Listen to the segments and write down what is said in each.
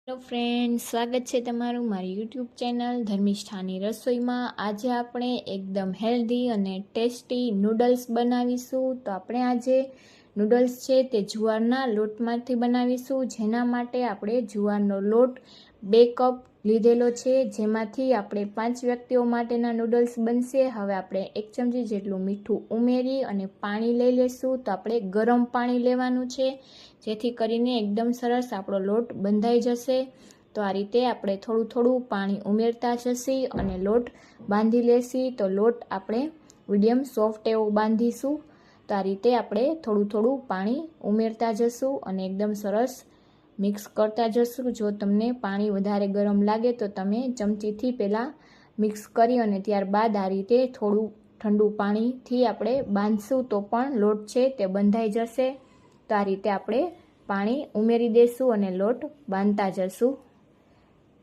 Hello friend, સ્વાગત છે તમારું મારી યુટ્યુબ ચેનલ ધર્મિષ્ઠાની રસોઈમાં। આજે આપણે એકદમ હેલ્ધી અને ટેસ્ટી નૂડલ્સ બનાવીશું। તો આપણે આજે નૂડલ્સ છે તે જુવારના લોટમાંથી બનાવીશું, જેના માટે આપણે જુવારનો લોટ 2 કપ લીધેલો છે, જેમાંથી આપણે 5 વ્યક્તિઓ માટેના નૂડલ્સ બનશે। હવે આપણે 1 ચમચી જેટલું મીઠું ઉમેરી અને પાણી લઈ લેશું। તો આપણે ગરમ પાણી લેવાનું છે, જેથી કરીને એકદમ સરસ આપણો લોટ બંધાઈ જશે। તો આ રીતે આપણે થોડું થોડું પાણી ઉમેરતા જશી અને લોટ બાંધી લેશી। તો લોટ આપણે મીડિયમ સોફ્ટ એવો બાંધીશું। તો આ રીતે આપણે થોડું થોડું પાણી ઉમેરતા જશું અને એકદમ સરસ મિક્સ કરતા જશું। જો તમને પાણી વધારે ગરમ લાગે તો તમે ચમચીથી પહેલાં મિક્સ કરી અને ત્યારબાદ આ રીતે થોડું ઠંડુ પાણીથી આપણે બાંધશું તો પણ લોટ છે તે બંધાઈ જશે। તો આ રીતે આપણે પાણી ઉમેરી દઈશું અને લોટ બાંધતા જશું।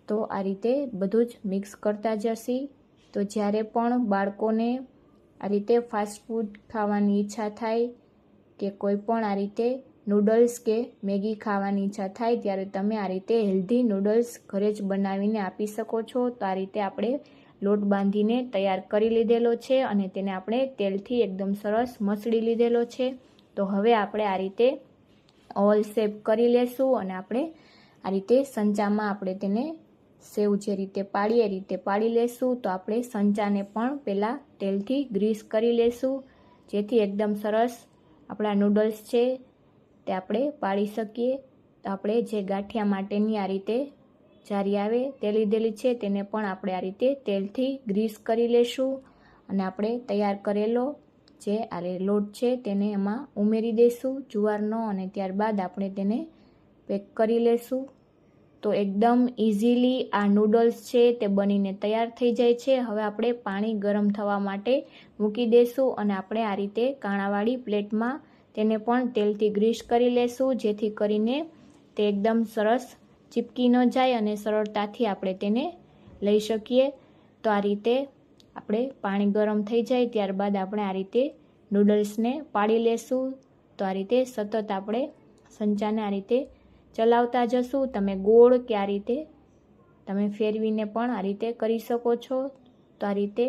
તો આ રીતે બધું જ મિક્સ કરતા જશી। તો જ્યારે પણ બાળકોને આ રીતે ફાસ્ટ ફૂડ ખાવાની ઈચ્છા થાય કે કોઈ પણ આ રીતે નૂડલ્સ કે મેગી ખાવાની ઈચ્છા થાય, ત્યારે તમે આ રીતે હેલ્ધી નૂડલ્સ ઘરે જ બનાવીને આપી શકો છો। તો આ રીતે આપણે લોટ બાંધીને તૈયાર કરી લીધેલો છે અને તેને આપણે તેલથી એકદમ સરસ મસળી લીધેલો છે। તો હવે આપણે આ રીતે ઓવલ શેપ કરી લેશું અને આપણે આ રીતે સંચામાં આપણે તેને સેવ જે રીતે પાડીએ એ રીતે પાડી લેશું। તો આપણે સંચાને પણ પહેલાં તેલથી ગ્રીસ કરી લેશું, જેથી એકદમ સરસ આપણા નૂડલ્સ છે તે આપણે પાડી શકીએ। તો આપણે જે ગાંઠિયા માટેની આ રીતે જારી આવે તે લીધેલી છે, તેને પણ આપણે આ રીતે તેલથી ગ્રીસ કરી લેશું અને આપણે તૈયાર કરેલો જે આ લોટ છે તેને એમાં ઉમેરી દઈશું જુવારનો અને ત્યારબાદ આપણે તેને પેક કરી લેશું। તો એકદમ ઇઝીલી આ નૂડલ્સ છે તે બનીને તૈયાર થઈ જાય છે। હવે આપણે પાણી ગરમ થવા માટે મૂકી દઈશું અને આપણે આ રીતે કાણાવાળી પ્લેટમાં તેને પણ તેલથી ગ્રીસ કરી લેશું, જેથી કરીને તે એકદમ સરસ ચીપકી ન જાય અને સરળતાથી આપણે તેને લઈ શકીએ। તો આ રીતે આપણે પાણી ગરમ થઈ જાય ત્યારબાદ આપણે આ રીતે નૂડલ્સને પાડી લેશું। તો આ રીતે સતત આપણે સંચાને આ રીતે ચલાવતા જશું। તમે ગોળ કે આ રીતે તમે ફેરવીને પણ આ રીતે કરી શકો છો। તો આ રીતે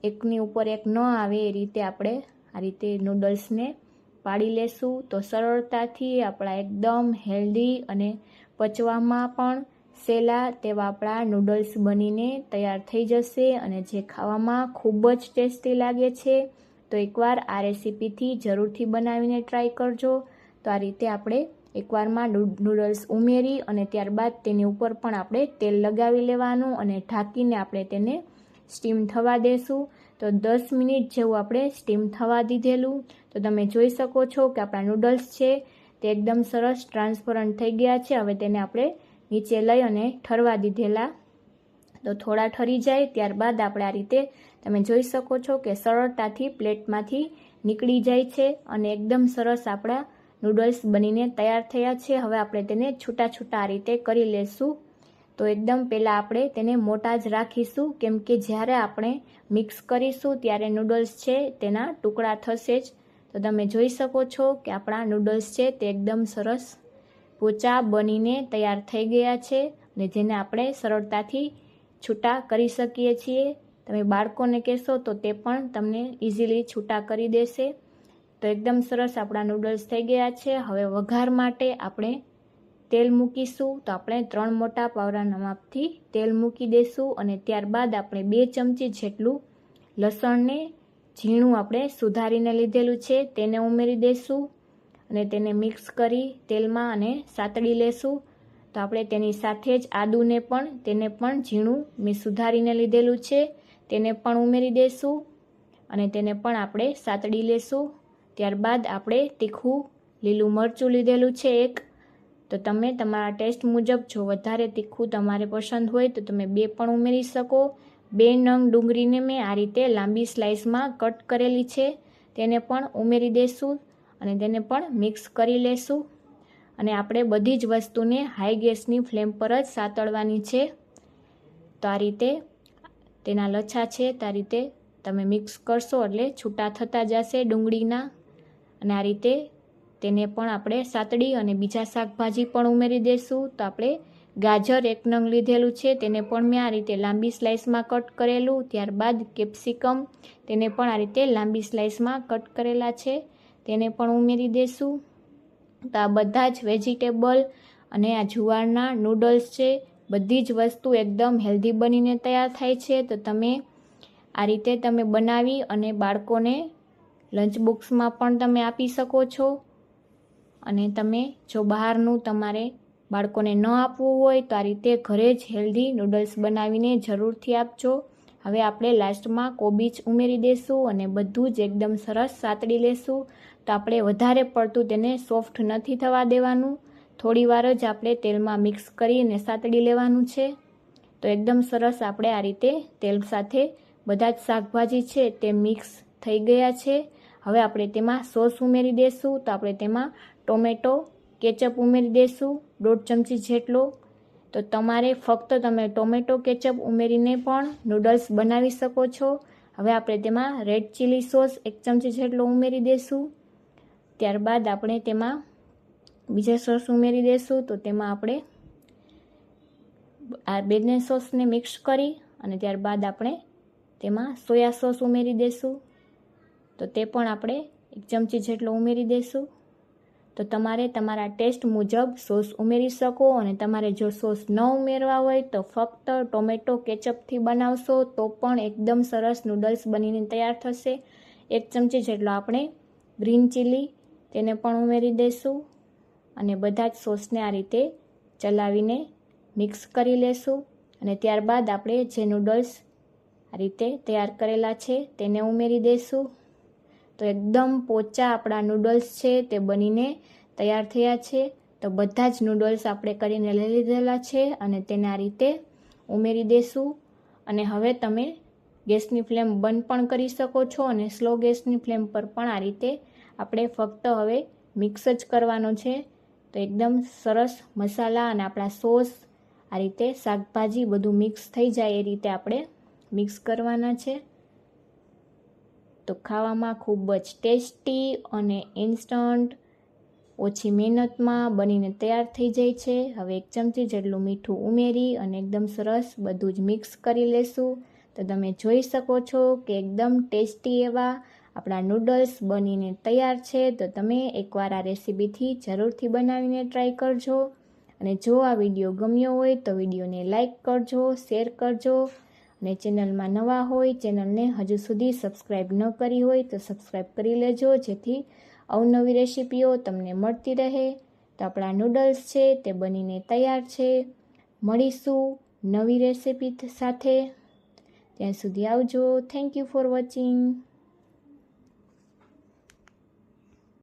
એકની ઉપર એક ન આવે એ રીતે આપણે આ રીતે નૂડલ્સને પાડી લેશું। તો સરળતાથી આપણા એકદમ હેલ્ધી અને પચવામાં પણ સહેલા તેવા આપણા નૂડલ્સ બનીને તૈયાર થઈ જશે અને જે ખાવામાં ખૂબ જ ટેસ્ટી લાગે છે। તો એકવાર આ રેસીપીથી જરૂરથી બનાવીને ટ્રાય કરજો। તો આ રીતે આપણે એકવારમાં નૂડલ્સ ઉમેરી અને ત્યારબાદ તેની ઉપર પણ આપણે તેલ લગાવી લેવાનું અને ઢાંકીને આપણે તેને સ્ટીમ થવા દેશું। તો 10 મિનિટ જેવું આપણે સ્ટીમ થવા દીધેલું। તો તમે જોઈ શકો છો કે આપણા નૂડલ્સ છે તે એકદમ સરસ ટ્રાન્સપરન્ટ થઈ ગયા છે। હવે તેને આપણે નીચે લઈ અને ઠરવા દીધેલા। તો થોડા ઠરી જાય ત્યારબાદ આપણે આ રીતે તમે જોઈ શકો છો કે સરળતાથી પ્લેટમાંથી નીકળી જાય છે અને એકદમ સરસ આપણા નૂડલ્સ બનીને તૈયાર થયા છે। હવે આપણે તેને છૂટા છૂટા આ રીતે કરી લેશું। તો એકદમ પહેલાં આપણે તેને મોટા જ રાખીશું, કેમ કે જ્યારે આપણે મિક્સ કરીશું ત્યારે નૂડલ્સ છે તેના ટુકડા થશે જ। તો તમે જોઈ શકો છો કે આપણા નૂડલ્સ છે તે એકદમ સરસ પોચા બનીને તૈયાર થઈ ગયા છે અને જેને આપણે સરળતાથી છૂટા કરી શકીએ છીએ। તમે બાળકોને કહેશો તો તે પણ તમને ઇઝીલી છૂટા કરી દેશે। તો એકદમ સરસ આપણા નૂડલ્સ થઈ ગયા છે। હવે વઘાર માટે આપણે તેલ મૂકીશું। તો આપણે 3 મોટા પાવરાના માપથી તેલ મૂકી દઈશું અને ત્યારબાદ આપણે 2 ચમચી જેટલું લસણને ઝીણું આપણે સુધારીને લીધેલું છે તેને ઉમેરી દઈશું અને તેને મિક્સ કરી તેલમાં અને સાતળી લેશું। તો આપણે તેની સાથે જ આદુને પણ તેને પણ ઝીણું મેં સુધારીને લીધેલું છે તેને પણ ઉમેરી દઈશું અને તેને પણ આપણે સાતળી લેશું। ત્યારબાદ આપણે તીખું લીલું મરચું લીધેલું છે એક। તો તમે તમારા ટેસ્ટ મુજબ જો વધારે તીખું તમારે પસંદ હોય તો તમે 2 પણ ઉમેરી શકો। 2 નંગ ડુંગળીને મેં આ રીતે લાંબી સ્લાઇસમાં કટ કરેલી છે તેને પણ ઉમેરી દઈશું અને તેને પણ મિક્સ કરી લેશું અને આપણે બધી જ વસ્તુને હાઈ ગેસની ફ્લેમ પર જ સાતળવાની છે। તો આ રીતે તેના લચ્છા છે તો આ રીતે તમે મિક્સ કરશો એટલે છૂટા થતા જશે ડુંગળીના અને આ રીતે તેને પણ આપણે સાતળી અને બીજા શાકભાજી પણ ઉમેરી દઈશું। તો આપણે ગાજર 1 નંગ લીધેલું છે, તેને પણ મેં આ રીતે લાંબી સ્લાઇસમાં કટ કરેલું. ત્યારબાદ કેપ્સિકમ, તેને પણ આ રીતે લાંબી સ્લાઇસમાં કટ કરેલા છે, તેને પણ ઉમેરી દેશું. તો આ બધા જ વેજીટેબલ અને આ જુવારના નૂડલ્સ છે, બધી જ વસ્તુ એકદમ હેલ્ધી બનીને તૈયાર થાય છે. તો તમે આ રીતે તમે બનાવી અને બાળકોને લંચ બોક્સમાં પણ તમે આપી શકો છો. અને તમે જો બહારનું તમારે બાળકોને ન આપવું હોય તો આ રીતે ઘરે જ હેલ્ધી નૂડલ્સ બનાવીને જરૂરથી આપજો. હવે આપણે લાસ્ટમાં કોબીજ ઉમેરી દઈશું અને બધું જ એકદમ સરસ સાતળી લેશું. તો આપણે વધારે પડતું તેને સોફ્ટ નથી થવા દેવાનું, થોડી વાર જ આપણે તેલમાં મિક્સ કરીને સાતળી લેવાનું છે. તો એકદમ સરસ આપણે આ રીતે તેલ સાથે બધા જ શાકભાજી છે તે મિક્સ થઈ ગયા છે. હવે આપણે તેમાં સોસ ઉમેરી દઈશું. તો આપણે તેમાં ટોમેટો કેચઅપ ઉમેરી દઈશું 1.5 ચમચી જેટલો. તો તમારે ફક્ત તમે ટોમેટો કેચઅપ ઉમેરીને પણ નૂડલ્સ બનાવી શકો છો. હવે આપણે તેમાં રેડ ચીલી સોસ 1 ચમચી જેટલો ઉમેરી દઈશું. ત્યારબાદ આપણે તેમાં બીજા સોસ ઉમેરી દઈશું. તો તેમાં આપણે આ બંને સોસને મિક્સ કરી અને ત્યારબાદ આપણે તેમાં સોયા સોસ ઉમેરી દઈશું. તો તે પણ આપણે 1 ચમચી જેટલો ઉમેરી દઈશું. તો તમારે તમારા ટેસ્ટ મુજબ સોસ ઉમેરી શકો. અને તમારે જો સોસ ન ઉમેરવા હોય તો ફક્ત ટોમેટો કેચઅપથી બનાવશો તો પણ એકદમ સરસ નૂડલ્સ બનીને તૈયાર થશે. 1 ચમચી જેટલો આપણે ગ્રીન ચીલી તેને પણ ઉમેરી દઈશું અને બધા જ સોસને આ રીતે ચલાવીને મિક્સ કરી લેશું. અને ત્યારબાદ આપણે જે નૂડલ્સ આ રીતે તૈયાર કરેલા છે તેને ઉમેરી દઈશું. તો એકદમ પોચા આપણા નૂડલ્સ છે તે બનીને તૈયાર થયા છે. તો બધા જ નૂડલ્સ આપણે કરીને લઈ લીધેલા છે અને તેને આ રીતે ઉમેરી દઈશું. અને હવે તમે ગેસની ફ્લેમ બંધ પણ કરી શકો છો અને સ્લો ગેસની ફ્લેમ પર પણ આ રીતે આપણે ફક્ત હવે મિક્સ જ કરવાનો છે. તો એકદમ સરસ મસાલા અને આપણા સોસ આ રીતે શાકભાજી બધું મિક્સ થઈ જાય એ રીતે આપણે મિક્સ કરવાના છે. તો ખાવામાં ખૂબ જ ટેસ્ટી અને ઇન્સ્ટન્ટ ઓછી મહેનતમાં બનીને તૈયાર થઈ જાય છે. હવે 1 ચમચી જેટલું મીઠું ઉમેરી અને એકદમ સરસ બધું જ મિક્સ કરી લેશું. તો તમે જોઈ શકો છો કે એકદમ ટેસ્ટી એવા આપણા નૂડલ્સ બનીને તૈયાર છે. તો તમે એકવાર આ રેસીપીથી જરૂરથી બનાવીને ટ્રાય કરજો. અને જો આ વિડીયો ગમ્યો હોય તો વિડીયોને લાઈક કરજો, શેર કરજો. અને ચેનલમાં નવા હોય, ચેનલને હજુ સુધી સબસ્ક્રાઈબ ન કરી હોય તો સબસ્ક્રાઈબ કરી લેજો, જેથી અવનવી રેસીપીઓ તમને મળતી રહે. તો આપણા નૂડલ્સ છે તે બનીને તૈયાર છે. મળીશું નવી રેસીપી સાથે. ત્યાં સુધી આવજો. Thank you for watching.